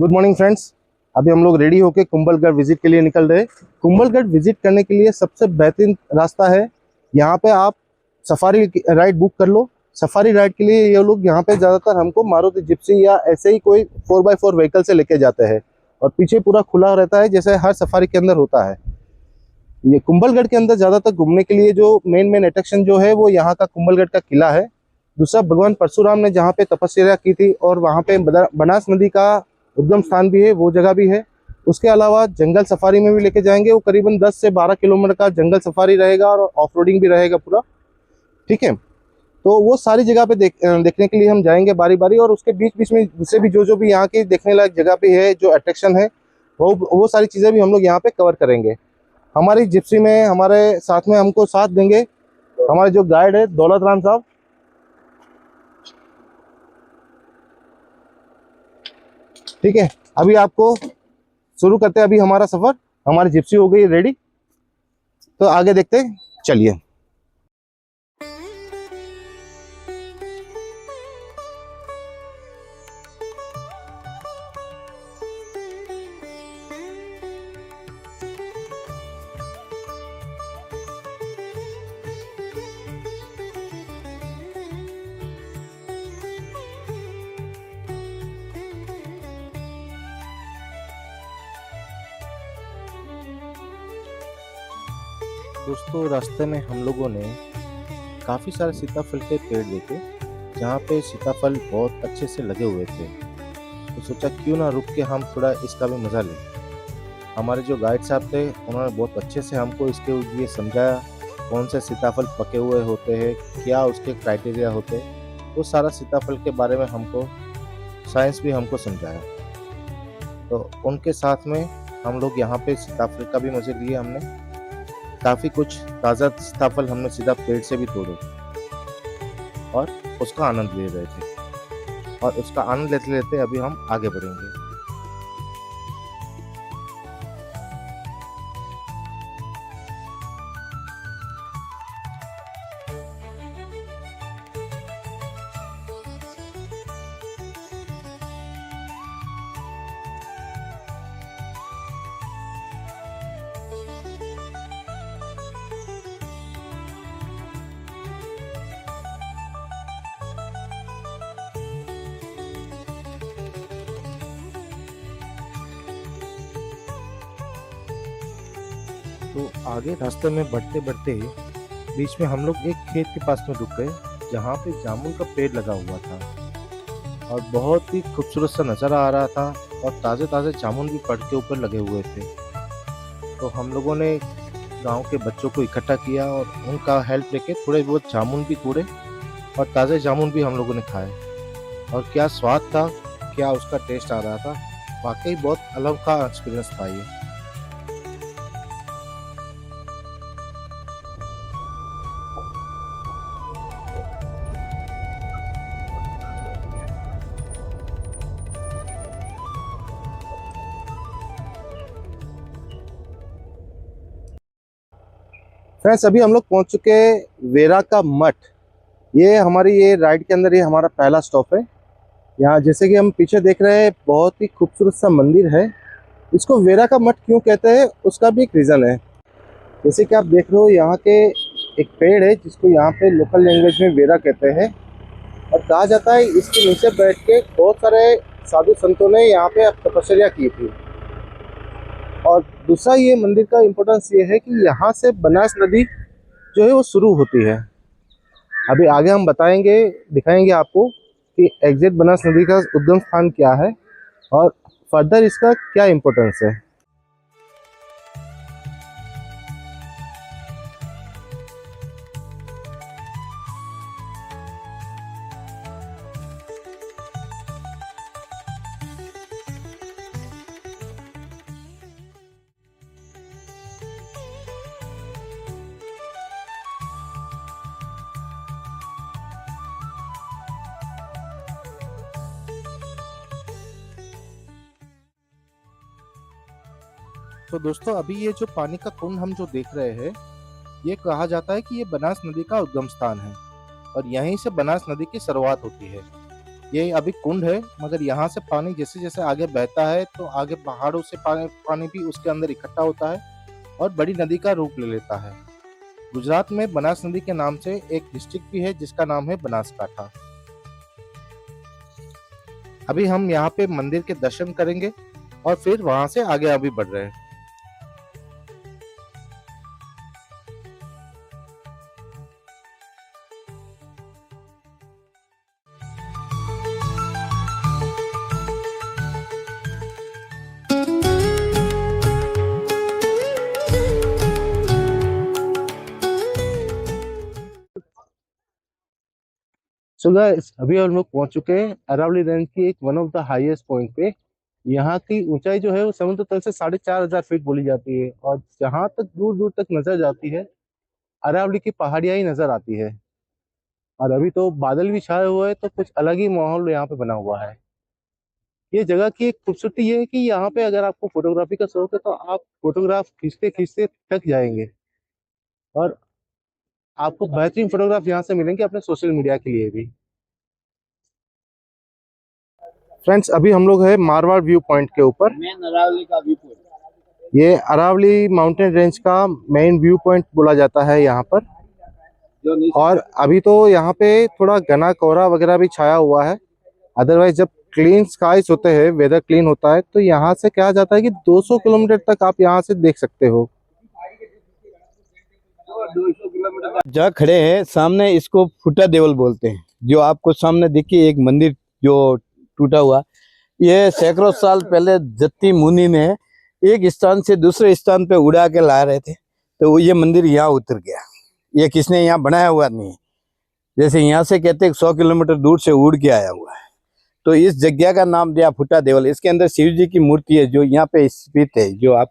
Good morning friends. अभी हम लोग रेडी होके कुंभलगढ़ विजिट के लिए निकल रहे हैं। कुंभलगढ़ विजिट करने के लिए सबसे बेहतरीन रास्ता है, यहाँ पे आप सफारी राइड बुक कर लो। सफारी राइड के लिए ये लोग यहाँ पे ज़्यादातर हमको मारुति जिप्सी या ऐसे ही कोई 4x4 व्हीकल से लेके जाते हैं और पीछे पूरा खुला रहता है जैसे हर सफारी के अंदर होता है। ये कुंभलगढ़ के अंदर ज़्यादातर घूमने के लिए जो मेन अट्रैक्शन जो है वो यहाँ का कुंभलगढ़ का किला है। दूसरा, भगवान परशुराम ने जहाँ पे तपस्या की थी और वहाँ पे बनास नदी का उद्गम स्थान भी है, वो जगह भी है। उसके अलावा जंगल सफारी में भी लेके जाएंगे। वो करीबन 10 से 12 किलोमीटर का जंगल सफारी रहेगा और ऑफ रोडिंग भी रहेगा पूरा। ठीक है, तो वो सारी जगह पे देखने के लिए हम जाएंगे बारी बारी। और उसके बीच बीच में दूसरे भी जो भी यहाँ की देखने लायक जगह पे है, जो अट्रैक्शन है, वो सारी चीज़ें भी हम लोग यहाँ पे कवर करेंगे। हमारी जिप्सी में हमारे साथ में हमको साथ देंगे हमारे जो गाइड है दौलत राम साहब। ठीक है, अभी आपको शुरू करते हैं। अभी हमारा सफर, हमारी जिप्सी हो गई रेडी, तो आगे देखते हैं, चलिए। दोस्तों, रास्ते में हम लोगों ने काफ़ी सारे सीताफल के पेड़ देखे, जहाँ पे सीताफल बहुत अच्छे से लगे हुए थे। तो सोचा क्यों ना रुक के हम थोड़ा इसका भी मज़ा लें। हमारे जो गाइड साहब थे उन्होंने बहुत अच्छे से हमको इसके लिए समझाया, कौन से सीताफल पके हुए होते हैं, क्या उसके क्राइटेरिया होते हैं। वो सारा सीताफल के बारे में हमको साइंस भी हमको समझाया। तो उनके साथ में हम लोग यहाँ पे सीताफल का भी मज़े लिए। हमने काफ़ी कुछ ताज़ा सीताफल हमने सीधा पेड़ से भी तोड़े और उसका आनंद ले रहे थे। और उसका आनंद लेते लेते अभी हम आगे बढ़ेंगे। तो आगे रास्ते में बढ़ते बढ़ते बीच में हम लोग एक खेत के पास में रुक गए, जहाँ पे जामुन का पेड़ लगा हुआ था और बहुत ही खूबसूरत सा नज़ारा आ रहा था। और ताज़े ताज़े जामुन भी पेड़ के ऊपर लगे हुए थे। तो हम लोगों ने गांव के बच्चों को इकट्ठा किया और उनका हेल्प लेके थोड़े बहुत जामुन भी तोड़े और ताज़े जामुन भी हम लोगों ने खाए। और क्या स्वाद था, क्या उसका टेस्ट आ रहा था, वाकई बहुत अलग का एक्सपीरियंस था ये। फ्रेंड्स, अभी हम लोग पहुंच चुके हैं वेरा का मठ। ये हमारी ये राइड के अंदर ये हमारा पहला स्टॉप है। यहाँ जैसे कि हम पीछे देख रहे हैं, बहुत ही खूबसूरत सा मंदिर है। इसको वेरा का मठ क्यों कहते हैं, उसका भी एक रीज़न है। जैसे कि आप देख रहे हो, यहाँ के एक पेड़ है जिसको यहाँ पे लोकल लैंग्वेज में वेरा कहते हैं। और कहा जाता है इसके नीचे बैठ के बहुत सारे साधु संतों ने यहाँ पे तपस्या की थी। और दूसरा, ये मंदिर का इम्पोर्टेंस ये है कि यहाँ से बनास नदी जो है वो शुरू होती है। अभी आगे हम बताएंगे, दिखाएंगे आपको कि एग्जैक्ट बनास नदी का उद्गम स्थान क्या है और फर्दर इसका क्या इम्पोर्टेंस है। तो दोस्तों, अभी ये जो पानी का कुंड हम जो देख रहे हैं, ये कहा जाता है कि ये बनास नदी का उद्गम स्थान है और यहीं से बनास नदी की शुरुआत होती है। ये अभी कुंड है, मगर यहाँ से पानी जैसे जैसे आगे बहता है तो आगे पहाड़ों से पानी पानी भी उसके अंदर इकट्ठा होता है और बड़ी नदी का रूप ले लेता है। गुजरात में बनास नदी के नाम से एक डिस्ट्रिक्ट भी है जिसका नाम है बनासकाठा। अभी हम यहाँ पे मंदिर के दर्शन करेंगे और फिर वहां से आगे अभी बढ़ रहे हैं। सो गाइस, अभी हम लोग पहुंच चुके हैं अरावली रेंज की एक one of the highest point पे। यहाँ की ऊंचाई जो है वो समुद्र तल से 4,500 फीट बोली जाती है और जहां तक दूर दूर तक नजर जाती है अरावली की पहाड़ियां ही नजर आती है। और अभी तो बादल भी छाए हुए हैं तो कुछ अलग ही माहौल यहाँ पे बना हुआ है। ये जगह की एक खूबसूरती ये है कि यहाँ पे अगर आपको फोटोग्राफी का शौक है तो आप फोटोग्राफ खींचते खींचते थक जाएंगे और आपको बेहतरीन फोटोग्राफ यहाँ से मिलेंगे अपने सोशल मीडिया के लिए भी। फ्रेंड्स, अभी हम लोग है मारवाड़ व्यू पॉइंट के ऊपर। मेन अरावली का व्यू पॉइंट, ये अरावली माउंटेन रेंज का मेन व्यू पॉइंट बोला जाता है यहाँ पर। और अभी तो यहाँ पे थोड़ा घना कोहरा वगैरह भी छाया हुआ है। अदरवाइज जब क्लीन स्काइज होते हैं, वेदर क्लीन होता है, तो यहाँ से कहा जाता है कि 200 किलोमीटर तक आप यहाँ से देख सकते हो। 200 किलोमीटर जहाँ खड़े हैं सामने, इसको फुटा देवल बोलते हैं। जो आपको सामने देखिए एक मंदिर जो टूटा हुआ, ये सैकड़ों साल पहले जत्ती मुनि ने एक स्थान से दूसरे स्थान पे उड़ा के ला रहे थे, तो ये मंदिर यहाँ उतर गया। ये किसने यहाँ बनाया हुआ नहीं है, जैसे यहाँ से कहते हैं 100 किलोमीटर दूर से उड़ के आया हुआ है। तो इस जगह का नाम दिया फुटा देवल। इसके अंदर शिव जी की मूर्ति है जो यहाँ पे स्थित है। जो आप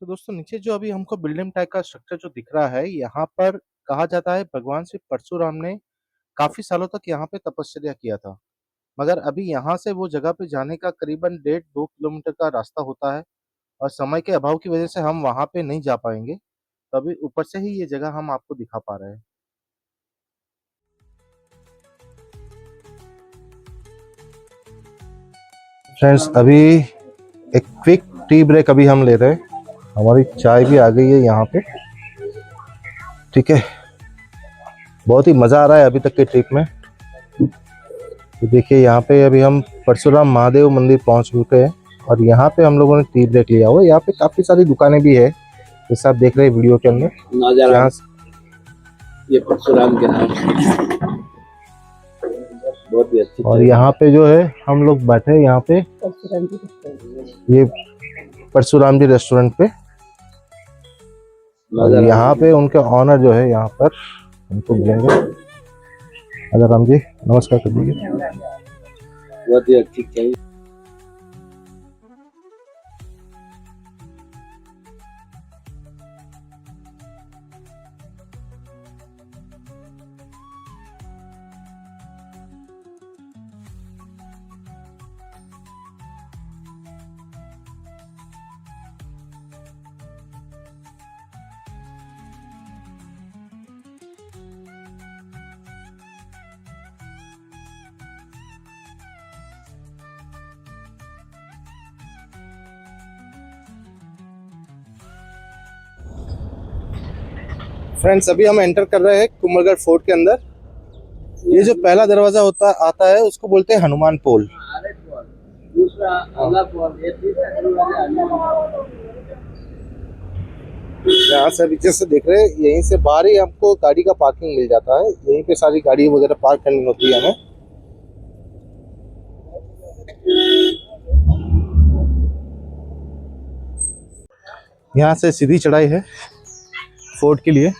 तो दोस्तों, नीचे जो अभी हमको बिल्डिंग टाइप का स्ट्रक्चर जो दिख रहा है, यहाँ पर कहा जाता है भगवान श्री परशुराम ने काफी सालों तक यहाँ पे तपस्या किया था। मगर अभी यहाँ से वो जगह पे जाने का करीबन 1.5-2 किलोमीटर का रास्ता होता है और समय के अभाव की वजह से हम वहां पे नहीं जा पाएंगे। तो अभी ऊपर से ही ये जगह हम आपको दिखा पा रहे हैं। फ्रेंड्स, अभी एक क्विक टी ब्रेक अभी हम ले रहे हैं। हमारी चाय भी आ गई है यहाँ पे। ठीक है, बहुत ही मज़ा आ रहा है अभी तक के ट्रिप में। तो देखिए, यहाँ पे अभी हम परशुराम महादेव मंदिर पहुँच चुके हैं और यहाँ पे हम लोगों ने टी ब्रेक लिया हुआ है। यहाँ पे काफ़ी सारी दुकानें भी है, जैसे आप देख रहे हैं वीडियो के अंदर। यहाँ ये परशुराम के नाम से बहुत ही अच्छी। और यहाँ पे जो है हम लोग बैठे हैं यहाँ पे, ये परशुराम जी रेस्टोरेंट पे। और यहाँ पे उनके ऑनर जो है यहाँ पर उनको मिलेंगे। अगर राम जी नमस्कार कर दीजिए। बहुत ही अच्छी चाहिए। फ्रेंड्स, अभी हम एंटर कर रहे हैं कुंभलगढ़ फोर्ट के अंदर। ये जो पहला दरवाजा होता आता है उसको बोलते हैं हनुमान पोल। दूसरा अल्लाह पोल, ये तीसरा दरवाजा यहाँ से अभी जैसे देख रहे हैं, यहीं से बाहर ही आपको गाड़ी का पार्किंग मिल जाता है। यहीं पे सारी गाड़ी वगैरह पार्क करनी होती है हमें। यहाँ से सीधी चढ़ाई है फोर्ट के लिए।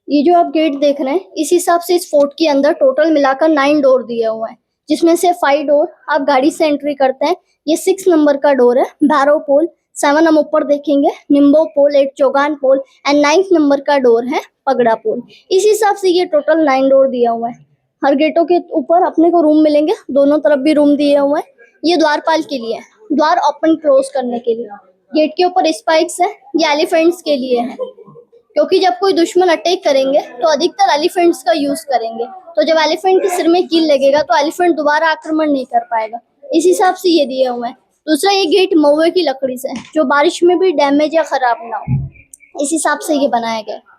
ये जो आप गेट देख रहे हैं, इस हिसाब से इस फोर्ट के अंदर टोटल मिलाकर 9 डोर दिए हुए हैं, जिसमें से 5 डोर आप गाड़ी से एंट्री करते हैं। ये 6 नंबर का डोर है, भैरो पोल। 7 हम ऊपर देखेंगे, Nimbo Pol, 8 Chaugan Pol and 9th number का डोर है पगड़ा पोल। इस हिसाब से ये टोटल 9 डोर दिया हुआ है। हर गेटों के ऊपर अपने को रूम मिलेंगे, दोनों तरफ भी रूम दिए हुए हैं। ये द्वारपाल के लिए है, द्वार ओपन क्लोज करने के लिए। गेट के ऊपर स्पाइक्स है, ये एलिफेंट्स के लिए है, क्योंकि जब कोई दुश्मन अटैक करेंगे तो अधिकतर एलिफेंट्स का यूज करेंगे। तो जब एलिफेंट के सिर में कील लगेगा तो एलिफेंट दोबारा आक्रमण नहीं कर पाएगा। इस हिसाब से ये दिए हुए हैं। दूसरा, ये गेट महुए की लकड़ी से है, जो बारिश में भी डैमेज या खराब ना हो, इस हिसाब से ये बनाया गया है।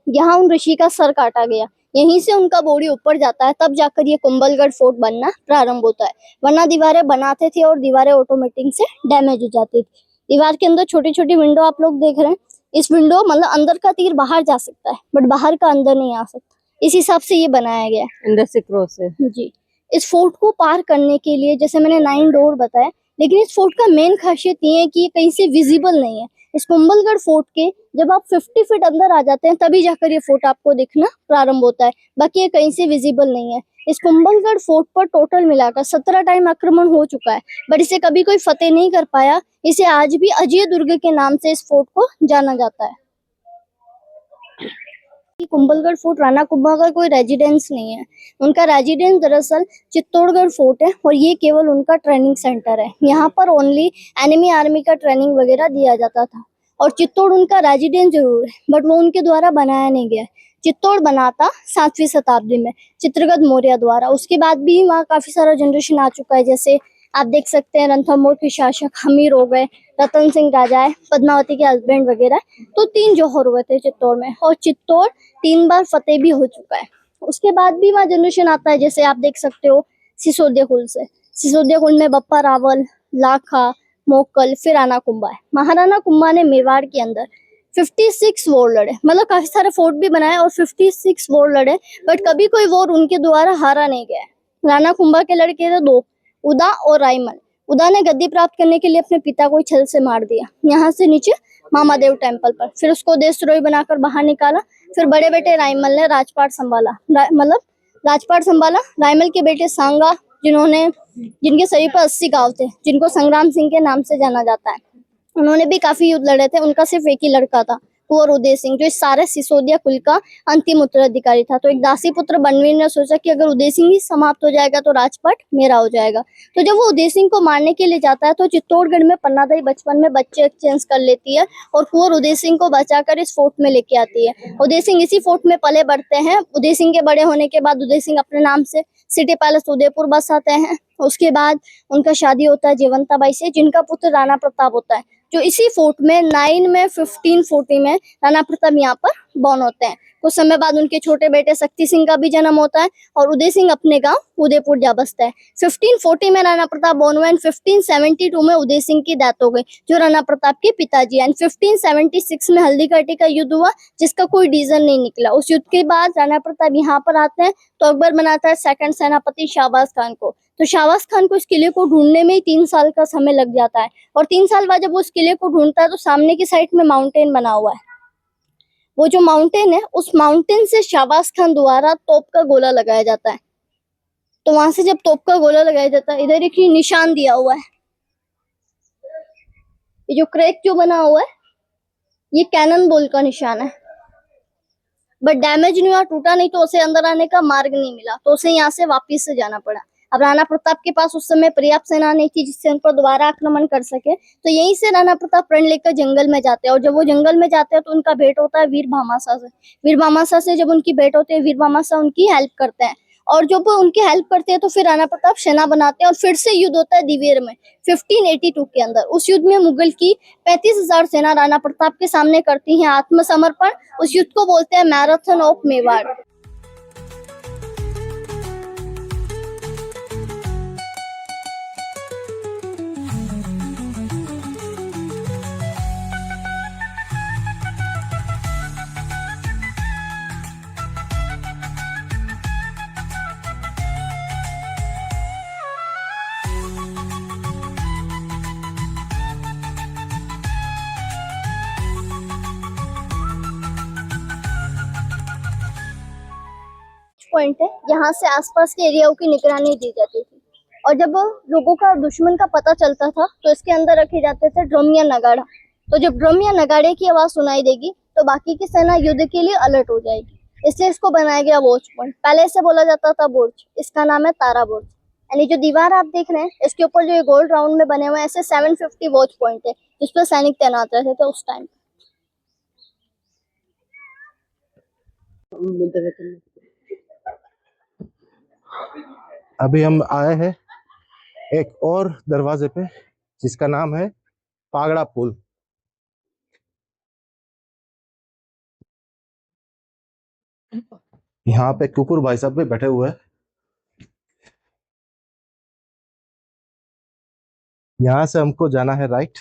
यहाँ उन ऋषि का सर काटा गया, यहीं से उनका बॉडी ऊपर जाता है, तब जाकर ये कुंभलगढ़ फोर्ट बनना प्रारंभ होता है। वरना दीवारें बनाते थे और दीवारें ऑटोमेटिक से डैमेज हो जाती थी। दीवार के अंदर छोटी छोटी विंडो आप लोग देख रहे हैं। इस विंडो मतलब अंदर का तीर बाहर जा सकता है, बट बाहर का अंदर नहीं आ सकता। इस हिसाब से ये बनाया गया है। अंदर से क्रॉस है जी। इस फोर्ट को पार करने के लिए जैसे मैंने 9 डोर बताया, लेकिन इस फोर्ट का मेन खासियत ये है कि ये कहीं से विजिबल नहीं है। इस कुंभलगढ़ फोर्ट के जब आप 50 फीट अंदर आ जाते हैं, तभी जाकर ये फोर्ट आपको दिखना प्रारंभ होता है, बाकी ये कहीं से विजिबल नहीं है। इस कुंभलगढ़ फोर्ट पर टोटल मिलाकर 17 टाइम आक्रमण हो चुका है, बट इसे कभी कोई फतेह नहीं कर पाया। इसे आज भी अजय दुर्ग के नाम से इस फोर्ट को जाना जाता है। कुंभलगढ़ फोर्ट राणा कुंभा का कोई रेजिडेंस नहीं है, उनका रेजिडेंस दरअसल चित्तौड़गढ़ फोर्ट है, और ये केवल उनका ट्रेनिंग सेंटर है। यहाँ पर ओनली एनिमी आर्मी का ट्रेनिंग वगैरह दिया जाता था, और चित्तौड़ उनका रेजिडेंस जरूर है, बट वो उनके द्वारा बनाया नहीं गया। चित्तौड़ बना था 7वीं शताब्दी में चित्रगुप्त मौर्य द्वारा। उसके बाद भी वहाँ काफी सारा जनरेशन आ चुका है, जैसे आप देख सकते हैं रणथंभौर के शासक हमीर हो गए, रतन सिंह राजा है, पद्मावती के हस्बैंड वगैरह। तो 3 जौहर हुए थे चित्तौड़ में, और चित्तौड़ 3 बार फतेह भी हो चुका है। उसके बाद भी वहाँ जनरेशन आता है, जैसे आप देख सकते हो सिसोदिया कुल से। सिसोदिया कुल में बप्पा रावल, लाखा, मोकल, फिर राणा कुंभा है। महाराणा कुंभा ने मेवाड़ के अंदर 56 वॉर लड़े, मतलब काफी सारे फोर्ट भी बनाए और 56 वॉर लड़े, बट कभी कोई वॉर उनके द्वारा हारा नहीं गया। राणा कुंभा के लड़के थे 2, उदा और रायमल। उदा ने गद्दी प्राप्त करने के लिए अपने पिता को छल से मार दिया, यहाँ से नीचे मामादेव टेम्पल पर। फिर उसको देशद्रोही बनाकर बाहर निकाला। फिर बड़े बेटे रायमल ने राजपाट संभाला, मतलब राजपाट संभाला। रायमल के बेटे सांगा, जिनके शरीर पर 80 घाव थे, जिनको संग्राम सिंह के नाम से जाना जाता है, उन्होंने भी काफी युद्ध लड़े थे। उनका सिर्फ एक ही लड़का था, कुंवर उदय सिंह, जो इस सारे सिसोदिया कुल का अंतिम उत्तराधिकारी था। तो एक दासी पुत्र बनवीर ने सोचा कि अगर उदय सिंह ही समाप्त हो जाएगा तो राजपाट मेरा हो जाएगा। तो जब वो उदय सिंह को मारने के लिए जाता है, तो चित्तौड़गढ़ में पन्नादाई बचपन में बच्चे एक्सचेंज कर लेती है, और कुंवर उदय सिंह को बचाकर इस फोर्ट में लेके आती है। उदय सिंह इसी फोर्ट में पले बढ़ते हैं। उदय सिंह के बड़े होने के बाद उदय सिंह अपने नाम से सिटी पैलेस उदयपुर बसाते हैं। उसके बाद उनका शादी होता है जयवंताबाई से, जिनका पुत्र राणा प्रताप होता है, जो इसी फोर्ट में 9 में 1540 में राणा प्रताप यहाँ पर बॉर्न होते हैं। कुछ समय बाद उनके छोटे बेटे शक्ति सिंह का भी जन्म होता है, और उदय सिंह अपने गांव उदयपुर जा बसता है। 1540 में राणा प्रताप बॉर्न हुए, 1572 में उदय सिंह की डेथ हो गई, जो राणा प्रताप के पिताजी। एंड 1576 में हल्दीघाटी का युद्ध हुआ, जिसका कोई डिसीजन नहीं निकला। उस युद्ध के बाद राणा प्रताप यहाँ पर आते हैं, तो अकबर बनाता है सेकंड सेनापति शाहबाज खान को। तो शाहबाज खान को इस किले को ढूंढने में ही 3 साल का समय लग जाता है, और 3 साल बाद जब वो उस किले को ढूंढता है, तो सामने की साइड में माउंटेन बना हुआ है। वो जो माउंटेन है, उस माउंटेन से शाहबाज खान द्वारा तोप का गोला लगाया जाता है। तो वहां से जब तोप का गोला लगाया जाता है, इधर एक निशान दिया हुआ है, ये जो क्रैक जो बना हुआ है, ये कैनन बॉल का निशान है। बट डैमेज नहीं हुआ, टूटा नहीं, तो उसे अंदर आने का मार्ग नहीं मिला, तो उसे यहाँ से वापिस से जाना पड़ा। अब राणा प्रताप के पास उस समय पर्याप्त सेना नहीं थी जिससे उन पर दोबारा आक्रमण कर सके, तो यहीं से राणा प्रताप प्रण लेकर जंगल में जाते हैं। और जब वो जंगल में जाते हैं तो उनका भेंट होता है वीर भामाशाह से। वीर भामाशाह से जब उनकी भेंट होती है, वीर भामाशाह उनकी हेल्प करते हैं, और जब वो उनकी हेल्प करते हैं तो फिर राणा प्रताप सेना बनाते हैं और फिर से युद्ध होता है दिवेर में 1582 के अंदर। उस युद्ध में मुगल की 35,000 सेना राणा प्रताप के सामने करती है आत्मसमर्पण। उस युद्ध को बोलते हैं मैराथन ऑफ मेवाड़। पॉइंट है, यहाँ से आसपास के एरियाओं की निगरानी दी जाती थी। और जब लोगों का दुश्मन का पता चलता था तो इसके अंदर रखे जाते थे ड्रम या नगाड़ा। तो जब ड्रम या नगाड़े की आवाज सुनाई देगी तो बाकी की सेना युद्ध के लिए अलर्ट हो जाएगी, इसलिए इसको बनाया गया वॉच पॉइंट। पहले इसे बोला जाता था बुर्ज, इसका नाम है तारा बुर्ज। यानी जो दीवार आप देख रहे हैं इसके ऊपर जो ये गोल्ड राउंड में बने हुए ऐसे 750 वॉच पॉइंट है जिस पर सैनिक तैनात रहते थे उस टाइम। अभी हम आए हैं एक और दरवाजे पे जिसका नाम है पागड़ा पुल। यहाँ पे कुकुर भाई साहब भी बैठे हुए हैं। यहाँ से हमको जाना है राइट।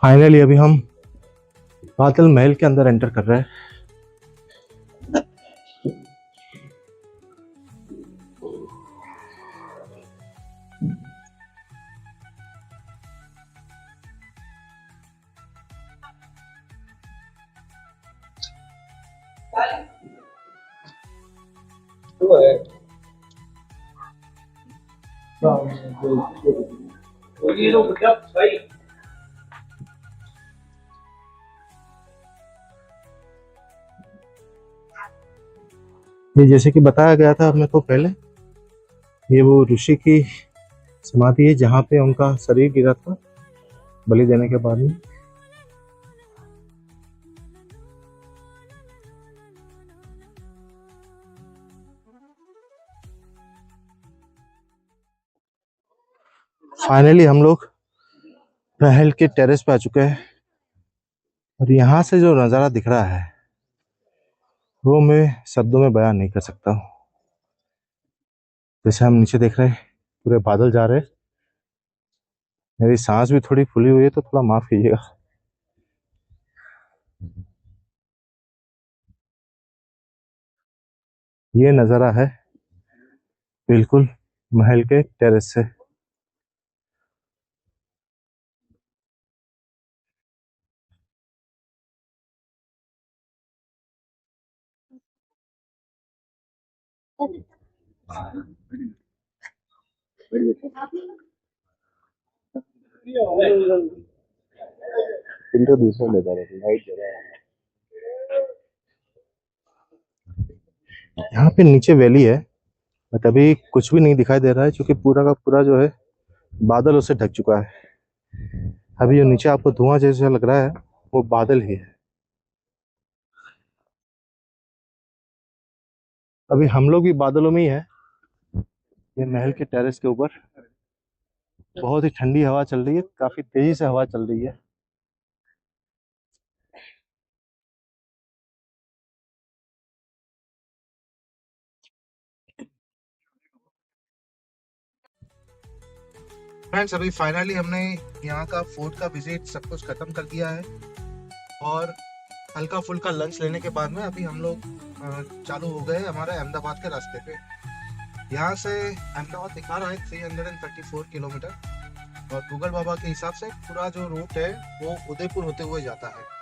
फाइनली अभी हम बादल महल के अंदर एंटर कर रहे हैं। ये जैसे कि बताया गया था अपने को पहले, ये वो ऋषि की समाधि है जहाँ पे उनका शरीर गिरा था बलि देने के बाद में। फाइनली हम लोग महल के टेरेस पे आ चुके हैं और यहाँ से जो नज़ारा दिख रहा है वो मैं शब्दों में बयान नहीं कर सकता हूँ। जैसे हम नीचे देख रहे हैं पूरे बादल जा रहे हैं, मेरी सांस भी थोड़ी फूली हुई है तो थोड़ा माफ कीजिएगा। ये नज़ारा है बिल्कुल महल के टेरेस से। इनको दूसरा लेता रहता लाइट जला यहाँ पे नीचे वैली है, बट अभी कुछ भी नहीं दिखाई दे रहा है क्योंकि पूरा का पूरा जो है बादलों से ढक चुका है। अभी जो नीचे आपको धुआं जैसा लग रहा है वो बादल ही है। अभी हम लोग भी बादलों में ही है, ये महल के टेरेस के ऊपर। बहुत ही ठंडी हवा चल रही है, काफी तेजी से हवा चल रही है। फ्रेंड्स अभी फाइनली हमने यहाँ का फोर्ट का विजिट सब कुछ खत्म कर दिया है और हल्का फुल्का लंच लेने के बाद में अभी हम लोग चालू हो गए हमारे अहमदाबाद के रास्ते पे। यहाँ से अहमदाबाद दिखा रहा है 334 किलोमीटर और गूगल बाबा के हिसाब से पूरा जो रूट है वो उदयपुर होते हुए जाता है।